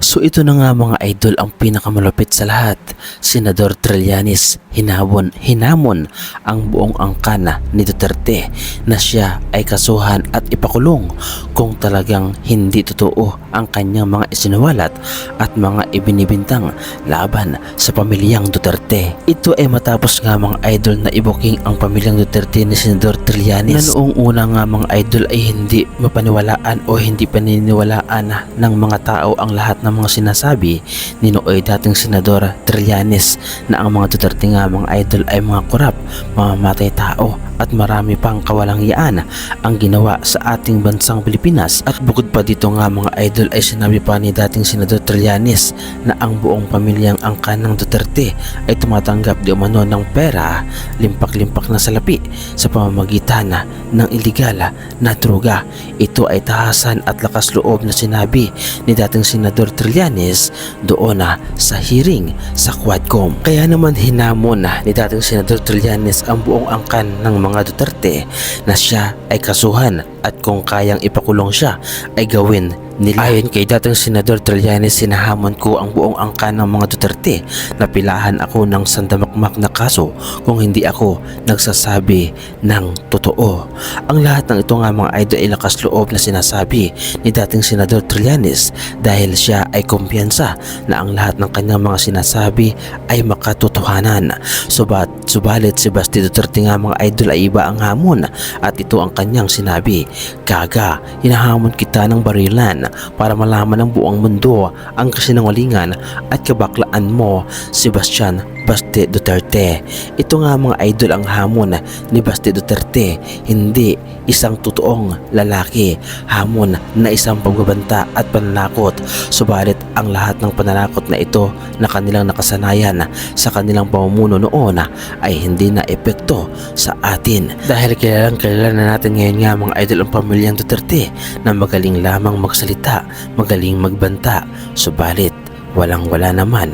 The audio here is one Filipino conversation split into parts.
So ito na nga mga idol ang pinakamalupit sa lahat. Senador Trillanes hinamon ang buong angkan ni Duterte na siya ay kasuhan at ipakulong kung talagang hindi totoo ang kanyang mga isinawalat at mga ibinibintang laban sa pamilyang Duterte. Ito ay matapos nga mga idol na ibuking ang pamilyang Duterte ni Senador Trillanes na noong una nga mga idol ay hindi mapaniwalaan o hindi paniniwalaan ng mga tao ang lahat ng mga sinasabi ni nooy dating Senador Trillanes na ang mga Duterte nga mga idol ay mga korap, mamamatay tao at marami pang kawalangyaan ang ginawa sa ating bansang Pilipinas. At bukod pa dito nga mga idol ay sinabi pa ni dating Senador Trillanes na ang buong pamilyang angkan ng Duterte ay tumatanggap di umano ng pera, limpak-limpak na salapi sa pamamagitan ng iligal na droga. Ito ay tahasan at lakas loob na sinabi ni dating Senador Trillanes doon sa hearing sa Quadcom. Kaya naman hinamon ni dating Senador Trillanes ang buong angkan ng mga Duterte na siya ay kasuhan at kung kayang ipakulong siya ay gawin nila. Ayon kay dating Senador Trillanes, sinahamon ko ang buong angkan ng mga Duterte na pilahan ako ng sandamakmak na kaso kung hindi ako nagsasabi ng totoo. Ang lahat ng ito nga mga idol ay lakas loob na sinasabi ni dating Senador Trillanes dahil siya ay kumpiyansa na ang lahat ng kanyang mga sinasabi ay makatotohanan. Subalit si Basti Duterte nga mga idol ay iba ang hamon at ito ang kanyang sinabi: "Kaga, hinahamon kita ng barilan para malaman ng buong mundo ang kasinungalingan at kabaklaan mo, Sebastian Basti Duterte." Ito nga mga idol ang hamon ni Basti Duterte, hindi isang totoong lalaki, hamon na isang pagbabanta at pananakot. Subalit ang lahat ng pananakot na ito na kanilang nakasanayan sa kanilang pamumuno noon ay hindi na epekto sa atin dahil kilala na natin ngayon nga mga idol ang pamilyang Duterte na magaling lamang magsalita, magaling magbanta, subalit walang-wala naman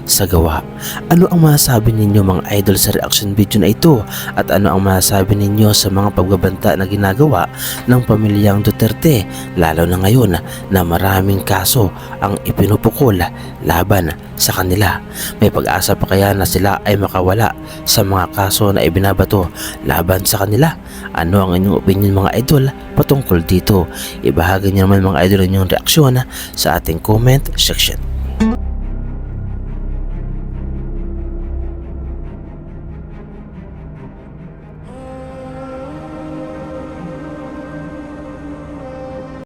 sa gawa. Ano ang masasabi ninyo mga idol sa reaction video na ito? At ano ang masasabi ninyo sa mga pagbabanta na ginagawa ng pamilyang Duterte, lalo na ngayon na maraming kaso ang ipinupukol laban sa kanila? May pag-asa pa kaya na sila ay makawala sa mga kaso na ibinabato laban sa kanila? Ano ang inyong opinion mga idol patungkol dito? Ibahagi niyo naman mga idol inyong reaksyon sa ating comment section.